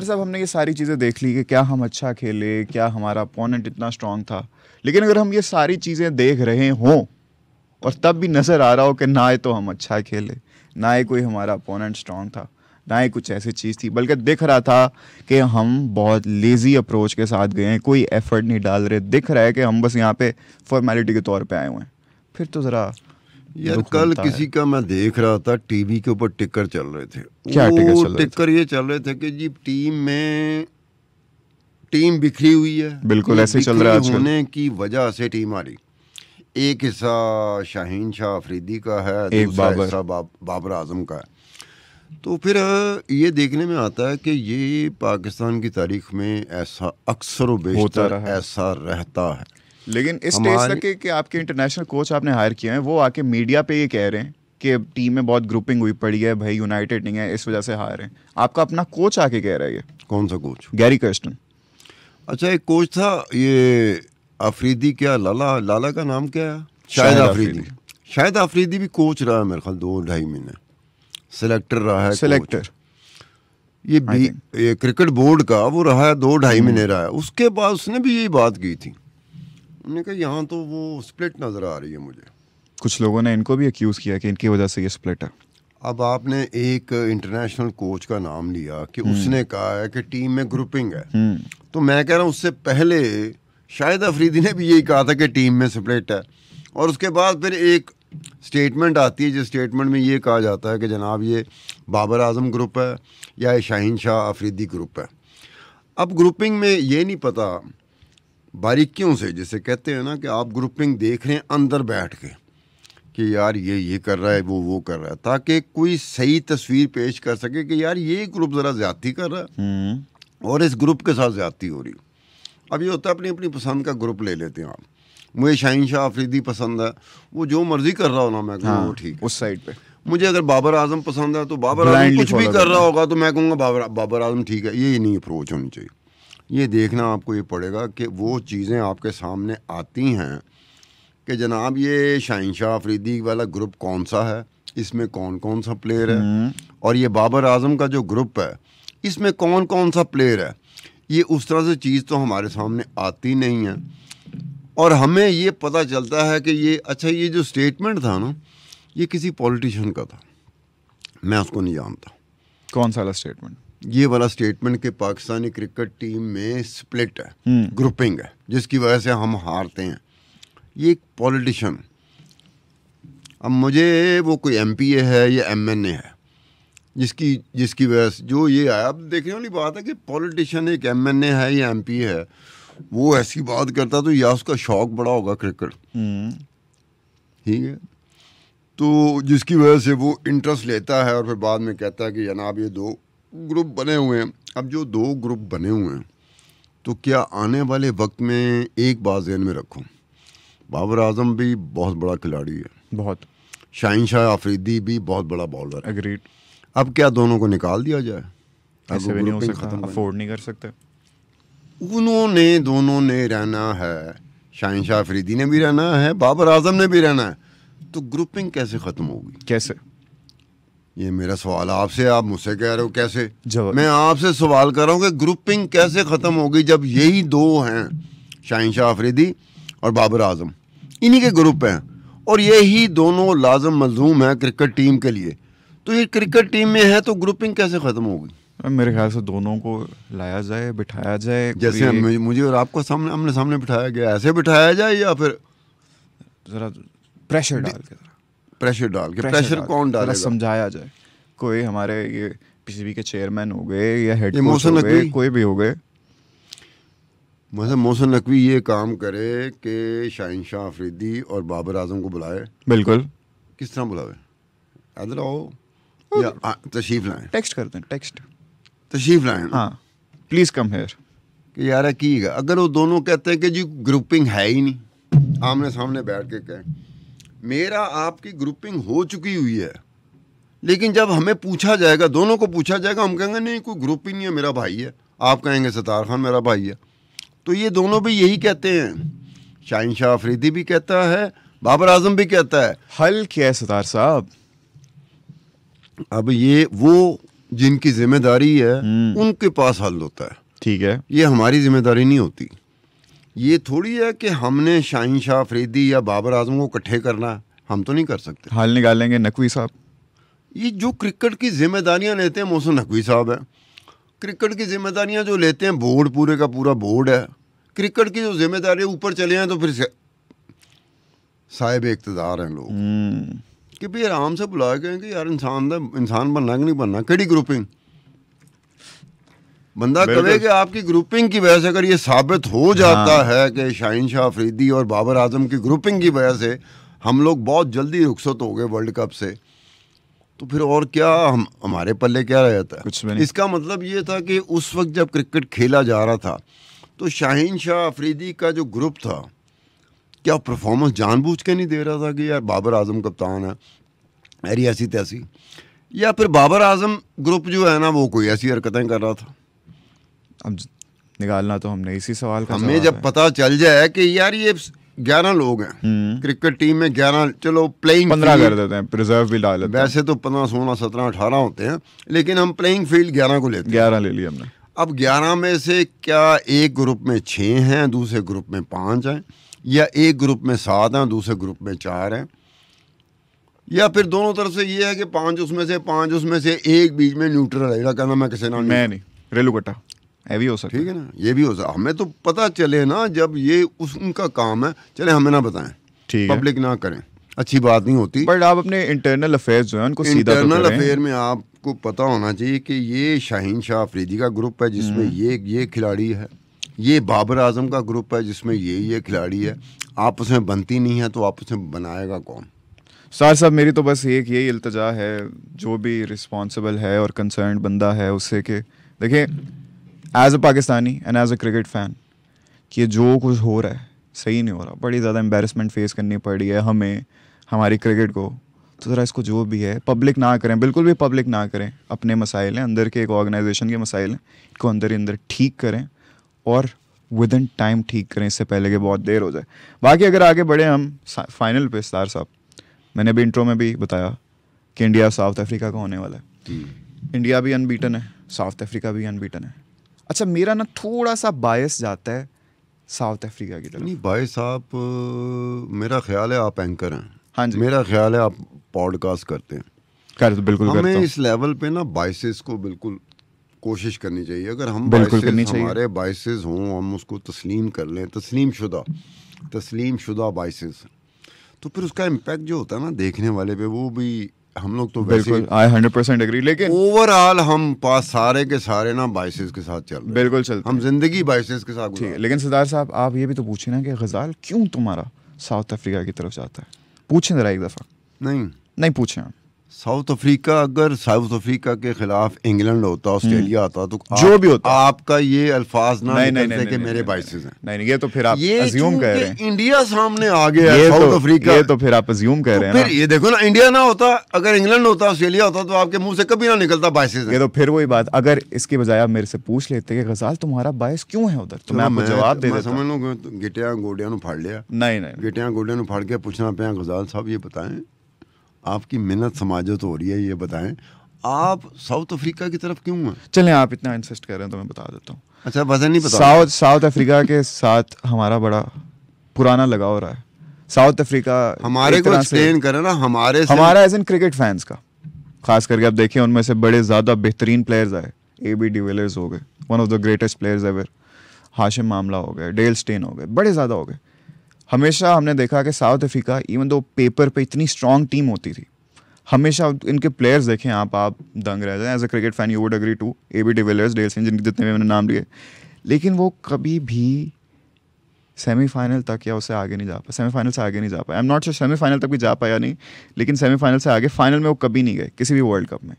साहब हमने ये सारी चीज़ें देख ली कि क्या हम अच्छा खेले, क्या हमारा अपोनेंट इतना स्ट्रांग था, लेकिन अगर हम ये सारी चीज़ें देख रहे हों और तब भी नज़र आ रहा हो कि ना ही तो हम अच्छा खेले, ना ही कोई हमारा अपोनेंट स्ट्रांग था, ना ही कुछ ऐसी चीज़ थी, बल्कि दिख रहा था कि हम बहुत लेज़ी अप्रोच के साथ गए हैं, कोई एफर्ट नहीं डाल रहे, दिख रहा है कि हम बस यहाँ पे फॉर्मेलिटी के तौर पे आए हुए हैं, फिर तो ज़रा यार दुख कल बनता है। किसी का मैं देख रहा था टीवी के ऊपर टिकर चल रहे थे। क्या टिकर चल रहे थे? टिकर ये चल रहे थे कि जी टीम बिखरी हुई है। बिल्कुल ऐसे ही चल रहा है बिखरी आजकल। होने की वजह से टीम आ रही। एक हिस्सा शाहीन शाह अफरीदी का है, एक दूसरा बाबर। हिस्सा बाबर आजम का है। तो फिर ये देखने में आता है कि ये पाकिस्तान की तारीख में ऐसा अक्सर व होता बेशतर रहा है। ऐसा रहता है। लेकिन इस स्टेज तक कि आपके इंटरनेशनल कोच आपने हायर किए हैं, वो आके मीडिया पे ये कह रहे हैं कि टीम में बहुत ग्रुपिंग हुई पड़ी है, भाई यूनाइटेड नहीं है, इस वजह से हार है। आपका अपना कोच आके कह रहा है ये। कौन सा कोच? Gary Kirsten. अच्छा, एक कोच था ये अफरीदी, क्या लाला का नाम क्या है? शाहिद अफरीदी। शाहिद अफरीदी भी कोच रहा है मेरे ख्याल 2-2.5 महीने। सिलेक्टर रहा है। सिलेक्टर ये क्रिकेट बोर्ड का वो रहा है 2-2.5 महीने रहा है। उसके बाद उसने भी यही बात की थी। उन्होंने कहा यहाँ तो वो स्प्लिट नजर आ रही है मुझे। कुछ लोगों ने इनको भी एक्यूज किया कि इनकी वजह से ये स्प्लिट है। अब आपने एक इंटरनेशनल कोच का नाम लिया कि उसने कहा है कि टीम में ग्रुपिंग है, तो मैं कह रहा हूँ उससे पहले शाहिद अफरीदी ने भी यही कहा था कि टीम में स्प्लिट है। और उसके बाद फिर एक स्टेटमेंट आती है जिस स्टेटमेंट में ये कहा जाता है कि जनाब ये बाबर आजम ग्रुप है या ये शाहीन शाह अफरीदी ग्रुप है। अब ग्रुपिंग में ये नहीं पता बारीकियों से, जिसे कहते हैं ना कि आप ग्रुपिंग देख रहे हैं अंदर बैठ के कि यार ये कर रहा है, वो कर रहा है, ताकि कोई सही तस्वीर पेश कर सके कि यार ये ग्रुप ज़रा ज़्यादती कर रहा है और इस ग्रुप के साथ ज़्यादती हो रही। अब ये होता है अपनी अपनी पसंद का ग्रुप ले लेते हैं आप। मुझे शाहीन शाह अफरीदी पसंद है, वो जो मर्जी कर रहा हो ना, मैं कहूँगा वो ठीक है। उस साइड पे मुझे अगर बाबर आजम पसंद है तो बाबर आजम कुछ भी कर रहा होगा तो मैं कहूँगा बाबर आजम ठीक है। ये नहीं अप्रोच होनी चाहिए। ये देखना आपको ये पड़ेगा कि वो चीज़ें आपके सामने आती हैं कि जनाब ये शाहीन शाह अफरीदी वाला ग्रुप कौन सा है, इसमें कौन कौन सा प्लेयर है, और ये बाबर आजम का जो ग्रुप है इसमें कौन कौन सा प्लेयर है। ये उस तरह से चीज़ तो हमारे सामने आती नहीं है। और हमें ये पता चलता है कि ये अच्छा, ये जो स्टेटमेंट था ना, ये किसी पॉलिटिशियन का था, मैं उसको नहीं जानता। कौन सा वाला स्टेटमेंट? ये वाला स्टेटमेंट कि पाकिस्तानी क्रिकेट टीम में स्प्लिट है, ग्रुपिंग है, जिसकी वजह से हम हारते हैं। ये एक पॉलिटिशियन, अब मुझे वो कोई एमपीए है या एमएनए है जिसकी वजह से जो ये आया। अब देखने वाली बात है कि पॉलिटिशियन एक एमएनए है या एमपीए है, वो ऐसी बात करता तो या उसका शौक बड़ा होगा क्रिकेट, ठीक है, तो जिसकी वजह से वो इंटरेस्ट लेता है और फिर बाद में कहता है कि जनाब ये 2 ग्रुप बने हुए हैं। अब जो 2 ग्रुप बने हुए हैं तो क्या आने वाले वक्त में एक बात ज़हन में रखो, बाबर आजम भी बहुत बड़ा खिलाड़ी है, बहुत। शाहीन शाह अफरीदी भी बहुत बड़ा बॉलर है। एग्रीड। अब क्या दोनों को निकाल दिया जाए? ऐसे भी नहीं हो सकता, अफोर्ड नहीं कर सकते। दोनों ने रहना है, शाहीन शाह अफरीदी ने भी रहना है, बाबर आजम ने भी रहना है, तो ग्रुपिंग कैसे ख़त्म होगी? कैसे? ये मेरा सवाल आपसे, आप मुझसे कह रहे हो कैसे। मैं आपसे सवाल कर रहा हूँ कि ग्रुपिंग कैसे ख़त्म होगी जब यही 2 हैं, शाहीन शाह अफरीदी और बाबर आजम, इन्हीं के ग्रुप हैं और यही दोनों लाजम मलजूम है क्रिकेट टीम के लिए। तो ये क्रिकेट टीम में है तो ग्रुपिंग कैसे ख़त्म होगी? मेरे ख्याल से दोनों को लाया जाए, बिठाया जाए, जैसे मुझे और आपको आमने सामने बिठाया गया, ऐसे बिठाया जाए या फिर जरा प्रेशर डाल के प्रेशर कौन डालेगा? समझाया जाए। कोई हमारे ये पीसीबी के चेयरमैन हो गए या हेड कोच हो गए, कोई भी हो गए, मतलब मोहसिन नकवी ये काम करे कि शाहीन शाह अफरीदी और बाबर आजम को बुलाए। बिल्कुल। किस तरह बुलावे? इधर आओ या तशरीफ लाएं, टेक्स्ट करते हैं, टेक्स्ट तशरीफ लाएं, हाँ प्लीज़ कम हेयर, कि यार की अगर वो दोनों कहते हैं कि जी ग्रुपिंग है ही नहीं, आमने सामने बैठ के कहें मेरा आपकी ग्रुपिंग हो चुकी हुई है, लेकिन जब हमें पूछा जाएगा, दोनों को पूछा जाएगा, हम कहेंगे नहीं कोई ग्रुप ही नहीं है, मेरा भाई है। आप कहेंगे सतार खान मेरा भाई है। तो ये दोनों भी यही कहते हैं, शाहीन शाह अफरीदी भी कहता है, बाबर आजम भी कहता है। हल क्या है सतार साहब? अब ये वो जिनकी जिम्मेदारी है उनके पास हल होता है। ठीक है, ये हमारी जिम्मेदारी नहीं होती। ये थोड़ी है कि हमने शाहीन शाह अफरीदी या बाबर आजम को इकट्ठे करना है, हम तो नहीं कर सकते। हाल निकालेंगे नकवी साहब। ये जो क्रिकेट की जिम्मेदारियां लेते हैं मोहसिन नकवी साहब है। क्रिकेट की जिम्मेदारियां जो लेते हैं बोर्ड, पूरे का पूरा बोर्ड है। क्रिकेट की जो जिम्मेदारी ऊपर चले हैं तो फिर साहिब इख्तियार हैं लोग कि भाई आराम से बुला के कि यार इंसान बनना कि नहीं बनना, केड़ी ग्रुपिंग। बंदा कहे कि आपकी ग्रुपिंग की वजह से अगर ये साबित हो जाता है कि शाहीन शाह अफरीदी और बाबर आजम की ग्रुपिंग की वजह से हम लोग बहुत जल्दी रुखसत हो गए वर्ल्ड कप से, तो फिर और क्या हमारे पल्ले क्या रह जाता है? कुछ भी नहीं। इसका मतलब ये था कि उस वक्त जब क्रिकेट खेला जा रहा था तो शाहीन शाह अफरीदी का जो ग्रुप था, क्या परफॉर्मेंस जानबूझ के नहीं दे रहा था कि यार बाबर आजम कप्तान है, अरे ऐसी तैसी, या फिर बाबर आजम ग्रुप जो है ना वो कोई ऐसी हरकतें कर रहा था? अब निकालना तो हमने इसी सवाल का हमें जब पता चल जाए कि यार ये 11 लोग हैं क्रिकेट टीम में, 11, चलो प्लेइंग 15 कर देते हैं, रिजर्व भी डाल देते हैं। वैसे तो 15, 16, 17, 18 होते हैं, लेकिन हम प्लेइंग फील्ड 11 को लेते हैं। 11 ले लिए हमने। अब 11 में से क्या एक ग्रुप में 6 हैं, दूसरे ग्रुप में 5 हैं, या एक ग्रुप में 7 हैं, दूसरे ग्रुप में 4 हैं, या फिर दोनों तरफ से ये है कि 5 उसमें से एक बीच में न्यूट्रल है, कहना मैं किसी नाम मैं नहीं, रेलू कट्टा, ये भी हो सकता है। ठीक है ना, ये भी हो सकता। हमें तो पता चले ना जब ये उनका काम है, चले हमें ना बताएं, ठीक है, पब्लिक ना करें, अच्छी बात नहीं होती। बट आप अपने इंटरनल अफेयर्स जो है उनको सीधा तो इंटरनल करें। अफेयर में आपको पता होना चाहिए कि ये शाहीन शाह अफरीदी का ग्रुप है जिसमें ये खिलाड़ी है, ये बाबर आजम का ग्रुप है जिसमें ये खिलाड़ी है, आपस में बनती नहीं है तो आपस में बनाएगा कौन? सार साहब मेरी तो बस एक यही इल्तजा है, जो भी रिस्पॉन्सिबल है और कंसर्न बंदा है उससे, कि देखिए as a Pakistani and as a cricket fan कि ये जो कुछ हो रहा है सही नहीं हो रहा, बड़ी ज़्यादा एम्बेरसमेंट फेस करनी पड़ी है हमें, हमारी क्रिकेट को। तो ज़रा इसको जो भी है पब्लिक ना करें, बिल्कुल भी पब्लिक ना करें। अपने मसाइल हैं अंदर के, एक ऑर्गेनाइजेशन के मसाइल हैं, इनको अंदर ही अंदर ठीक करें और विद इन टाइम ठीक करें, इससे पहले कि बहुत देर हो जाए। बाकी अगर आगे बढ़े हम फाइनल पे, सतार साहब मैंने अभी इंट्रो में भी बताया कि इंडिया साउथ अफ्रीका का होने वाला है। इंडिया भी अनबीटन है, साउथ अफ्रीका भी अनबीटन है। अच्छा मेरा ना थोड़ा सा बायस जाता है साउथ अफ्रीका की तरफ। नहीं भाई साहब, मेरा ख्याल है आप एंकर हैं। हाँ जी, मेरा ख्याल है आप पॉडकास्ट करते हैं। कर बिल्कुल करता हमें हूं। इस लेवल पे ना बाइसेस को बिल्कुल कोशिश करनी चाहिए। अगर हम बिल्कुल बाइसेस, करनी चाहिए। हमारे बाइसेस हों, हम उसको तस्लीम कर लें, तस्लीम शुदा बाइसेस, तो फिर उसका इम्पैक्ट जो होता है ना देखने वाले पे, वो भी हम लोग तो बिल्कुल आई 100% एग्री। लेकिन ओवरऑल हम पास सारे के सारे ना बाइसेस के साथ चल रहे हैं। बिल्कुल चलते हम हैं। जिंदगी बाइसेस के साथ ठीक गुजार है, लेकिन सरदार साहब आप ये भी तो पूछे ना कि गजाल क्यों तुम्हारा साउथ अफ्रीका की तरफ जाता है, पूछें जरा एक दफ़ा। नहीं पूछें आप। साउथ अफ्रीका, अगर साउथ अफ्रीका के खिलाफ इंग्लैंड होता, ऑस्ट्रेलिया होता, तो जो भी होता, आपका ये अल्फाज ना नहीं निकलते कि मेरे बाइसेस हैं। नहीं, ये तो फिर आप ये अज्यूम कह रहे हैं। इंडिया सामने आ गया ये साउथ तो अफ्रीका, ये तो फिर आप अज्यूम कह रहे हैं फिर ना। ये देखो ना, इंडिया ना होता, अगर इंग्लैंड होता, ऑस्ट्रेलिया होता, तो आपके मुंह से कभी ना निकलता बाइसेस हैं। ये तो फिर वही बात, अगर इसके बजाय आप मेरे से पूछ लेते कि गजाल तुम्हारा बायस क्यों है उधर, तो मैं आपको जवाब दे देता। समझ लो गिटिया गोडिया नु फाड़ लिया। नहीं, गिटिया गोडिया नु फाड़ के पूछना पे, गजाल साहब ये बताएं, आपकी मिन्नत समाजत हो रही है, ये बताएं आप साउथ अफ्रीका की तरफ क्यों हैं? चलें आप इतना इंसिस्ट कर रहे हैं तो मैं बता देता हूँ। अच्छा वजह नहीं पता। साउथ अफ्रीका के साथ हमारा बड़ा पुराना लगाव रहा है। साउथ अफ्रीका हमारे को एक्सप्लेन करें ना, हमारा एज इन क्रिकेट फैंस का, खास करके आप देखिए उनमें से बड़े ज़्यादा बेहतरीन प्लेयर्स आए। AB डिविलियर्स हो गए, one of the greatest players ever, Hashim मामला हो गए, डेल स्टेन हो गए, बड़े ज़्यादा हो गए। हमेशा हमने देखा कि south Africa even though paper पे इतनी स्ट्रॉन्ग टीम होती थी, हमेशा इनके प्लेयर्स देखें आप दंग रह जाए। As a cricket fan you would agree to, AB de Villiers, Dale Steyn, जिनके जितने भी मैंने नाम लिए, लेकिन वो कभी भी सेमीफाइनल तक या उससे आगे नहीं जा पाया, सेमीफाइनल से आगे नहीं जा पाया। I am not sure semifinal तक भी जा पाया नहीं, लेकिन सेमीफाइनल से आगे फाइनल में वो कभी नहीं गए किसी भी वर्ल्ड कप में।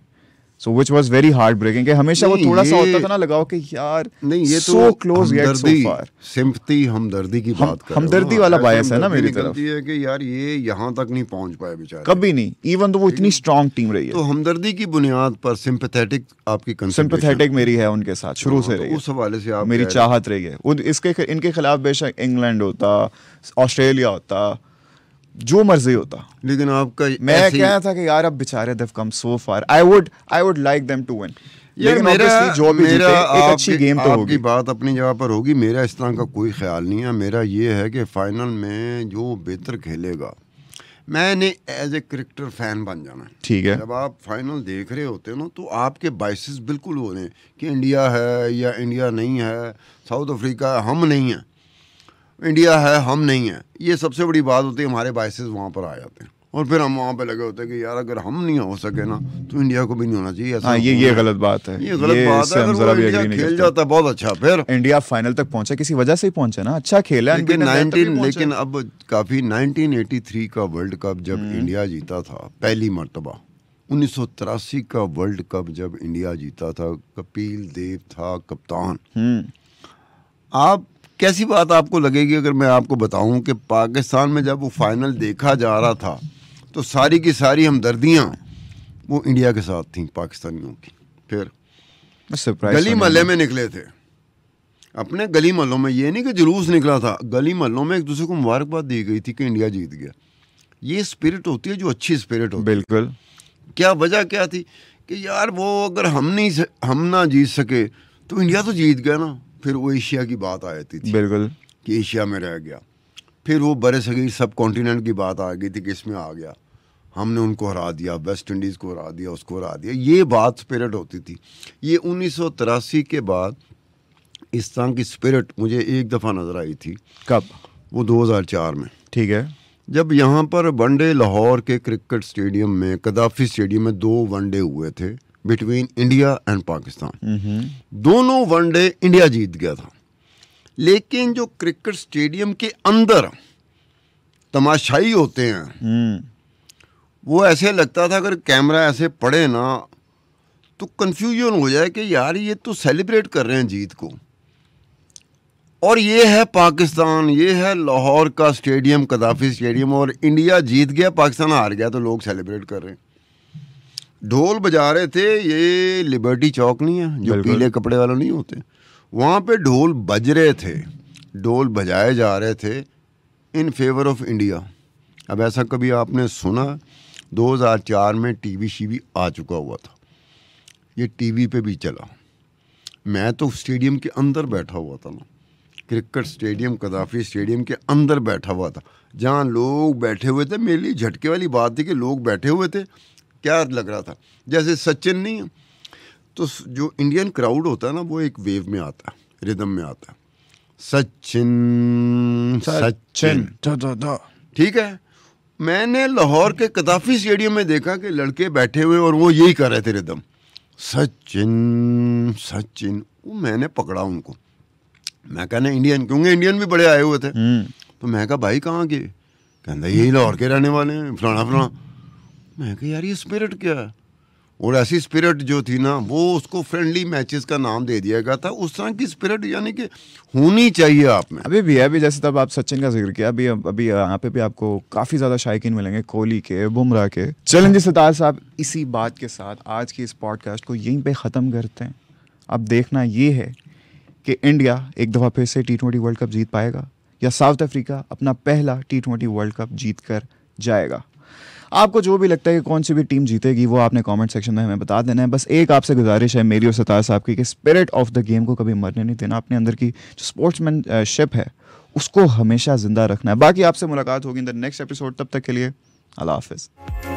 So which was very heartbreaking. कि वो थोड़ा सा होता था ना लगाओ कि यार नहीं, ये so close yet so far। Sympathy, हमदर्दी की बात कर रहे हो। हमदर्दी वाला बायस है ना मेरी तरफ, है कि यार ये यहाँ तक नहीं पहुंच पाए बेचारे, कभी नहीं, इवन तो वो इतनी स्ट्रॉन्ग टीम रही है। तो हमदर्दी की बुनियाद पर सिंपैथेटिक आपकी सिंपैथेटिक मेरी है उनके साथ शुरू से रही है। उस हवाले से आप मेरी चाहत रही है। इसके इनके खिलाफ बेशक इंग्लैंड होता, ऑस्ट्रेलिया होता, जो मर्जी होता। लेकिन आपका मैं कहना था कि यार अब बेचारे they've come so far, I would like them to win, लेकिन obviously जो भी जीते एक अच्छी गेम तो होगी। आपकी बात अपनी जगह पर होगी, मेरा इस तरह का कोई ख्याल नहीं है। मेरा ये है कि फाइनल में जो बेहतर खेलेगा, मैंने एज ए क्रिकेटर फैन बन जाना। ठीक है, जब आप फाइनल देख रहे होते हो ना, तो आपके बाइसेस बिल्कुल हो रहे हैं कि इंडिया है या इंडिया नहीं है, साउथ अफ्रीका हम नहीं है, इंडिया है हम नहीं है। ये सबसे बड़ी बात होती है, हमारे बाइसेस वहाँ पर आ जाते हैं और फिर हम वहाँ पे लगे होते हैं कि यार अगर हम नहीं हो सके ना तो इंडिया को भी नहीं होना चाहिए। हाँ, ये गलत बात है, ये गलत बात है। अगर वो इंडिया खेल जाता है बहुत अच्छा, फिर इंडिया फाइनल तक पहुंचा किसी वजह से ही पहुंचा ना, अच्छा खेला। लेकिन अब काफी 1983 का वर्ल्ड कप जब इंडिया जीता था पहली मर्तबा, 1983 का वर्ल्ड कप जब इंडिया जीता था, कपिल देव था कप्तान। आप कैसी बात आपको लगेगी अगर मैं आपको बताऊं कि पाकिस्तान में जब वो फाइनल देखा जा रहा था तो सारी की सारी हमदर्दियां वो इंडिया के साथ थी पाकिस्तानियों की। फिर गली मोहल्ले में निकले थे, अपने गली मोहल्लों में, ये नहीं कि जुलूस निकला था, गली मोहल्लों में एक दूसरे को मुबारकबाद दी गई थी कि इंडिया जीत गया। ये स्पिरिट होती है जो अच्छी स्पिरिट होती है। बिल्कुल। क्या वजह क्या थी कि यार वो अगर हम ना जीत सके तो इंडिया तो जीत गया ना। फिर वो एशिया की बात आ जाती थी, बिल्कुल, कि एशिया में रह गया। फिर वो बड़े सगीर सब कॉन्टिनेंट की बात आ गई थी कि इसमें आ गया, हमने उनको हरा दिया, वेस्ट इंडीज़ को हरा दिया, उसको हरा दिया। ये बात स्पिरिट होती थी। ये 1983 के बाद इस तरह की स्पिरिट मुझे एक दफ़ा नज़र आई थी। कब? वो 2004 में। ठीक है, जब यहाँ पर वनडे लाहौर के क्रिकेट स्टेडियम में, कदाफी स्टेडियम में 2 वनडे हुए थे बिटवीन इंडिया एंड पाकिस्तान। दोनों वनडे इंडिया जीत गया था, लेकिन जो क्रिकेट स्टेडियम के अंदर तमाशाई होते हैं वो ऐसे लगता था अगर कैमरा ऐसे पड़े ना तो कंफ्यूजन हो जाए कि यार ये तो सेलिब्रेट कर रहे हैं जीत को, और ये है पाकिस्तान, ये है लाहौर का स्टेडियम, कदाफी स्टेडियम, और इंडिया जीत गया, पाकिस्तान हार गया, तो लोग सेलिब्रेट कर रहे हैं। ढोल बजा रहे थे, ये लिबर्टी चौक नहीं है जो पीले कपड़े वाले नहीं होते, वहाँ पे ढोल बज रहे थे, ढोल बजाए जा रहे थे इन फेवर ऑफ इंडिया। अब ऐसा कभी आपने सुना? 2004 में टीवी शीवी आ चुका हुआ था, ये टीवी पे भी चला। मैं तो स्टेडियम के अंदर बैठा हुआ था ना, क्रिकेट स्टेडियम, कदाफी स्टेडियम के अंदर बैठा हुआ था, जहाँ लोग बैठे हुए थे। मेरे लिए झटके वाली बात थी कि लोग बैठे हुए थे। क्या लग रहा था जैसे सचिन नहीं है, तो जो इंडियन क्राउड होता है ना वो एक वेव में आता है, रिदम में आता है, सचिन सचिन, ठीक है। मैंने लाहौर के कदाफी स्टेडियम में देखा कि लड़के बैठे हुए और वो यही कर रहे थे रिदम, सचिन सचिन। वो मैंने पकड़ा उनको, मैं कहना इंडियन, क्योंकि इंडियन भी बड़े आए हुए थे। तो मैं कहा भाई कहाँ के? कहता यही लाहौर के रहने वाले हैं, फलाना फलाना। मैं कहा यार ये स्पिरिट क्या है? और ऐसी स्पिरिट जो थी ना, वो उसको फ्रेंडली मैचेस का नाम दे दिया गया था। उस तरह की स्पिरिट यानी कि होनी चाहिए आप में। अभी भी है, अभी जैसे तब आप सचिन का जिक्र किया, अभी यहाँ पे भी आपको काफ़ी ज़्यादा शायकीन मिलेंगे, कोहली के, बुमराह के। चलें जी सितार साहब, इसी बात के साथ आज की इस पॉडकास्ट को यहीं पे ख़त्म करते हैं। अब देखना ये है कि इंडिया एक दफ़ा फिर से T20 वर्ल्ड कप जीत पाएगा या साउथ अफ्रीका अपना पहला T20 वर्ल्ड कप जीत कर जाएगा। आपको जो भी लगता है कि कौन सी भी टीम जीतेगी वो आपने कमेंट सेक्शन में हमें बता देना है। बस एक आपसे गुजारिश है मेरी और सितार साहब की कि स्पिरिट ऑफ द गेम को कभी मरने नहीं देना, अपने अंदर की जो स्पोर्ट्समैनशिप है उसको हमेशा जिंदा रखना है। बाकी आपसे मुलाकात होगी इन द नेक्स्ट एपिसोड, तब तक के लिए अल्लाह हाफिज़।